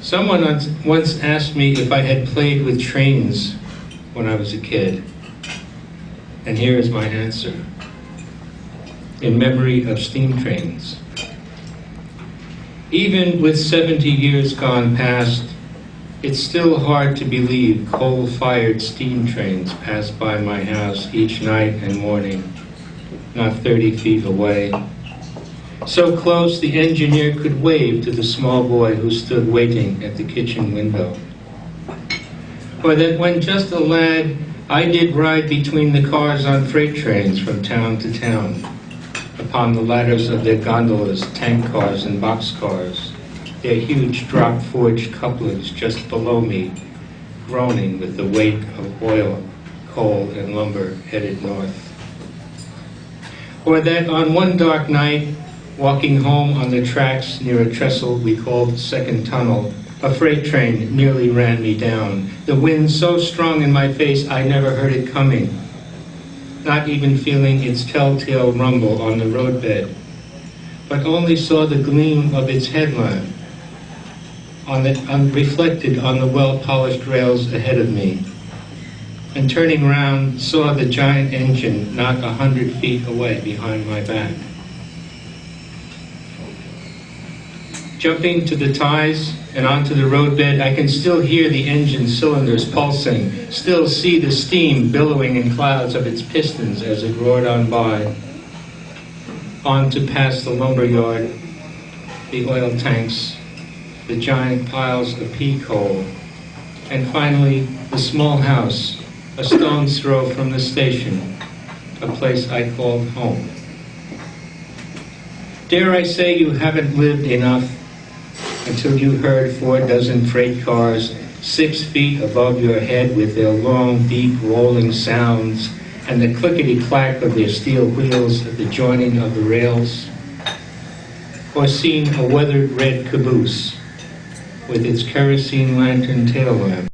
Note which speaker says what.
Speaker 1: Someone once asked me if I had played with trains when I was a kid, and here is my answer. In memory of steam trains. Even with 70 years gone past, it's still hard to believe coal-fired steam trains pass by my house each night and morning, not 30 feet away. So close the engineer could wave to the small boy who stood waiting at the kitchen window. Or that when just a lad, I did ride between the cars on freight trains from town to town, upon the ladders of their gondolas, tank cars and boxcars, their huge drop-forged couplings just below me, groaning with the weight of oil, coal, and lumber headed north. Or that on one dark night, walking home on the tracks near a trestle we called Second Tunnel, a freight train nearly ran me down. The wind so strong in my face I never heard it coming, not even feeling its telltale rumble on the roadbed, but only saw the gleam of its headlamp reflected on the well-polished rails ahead of me, and turning round saw the giant engine not 100 feet away behind my back. Jumping to the ties and onto the roadbed, I can still hear the engine cylinders pulsing, still see the steam billowing in clouds of its pistons as it roared on by. On to past the lumber yard, the oil tanks, the giant piles of pea coal, and finally the small house, a stone's throw from the station, a place I called home. Dare I say you haven't lived enough until you heard 4 dozen freight cars 6 feet above your head with their long, deep, rolling sounds and the clickety-clack of their steel wheels at the joining of the rails, or seen a weathered red caboose with its kerosene lantern tail lamp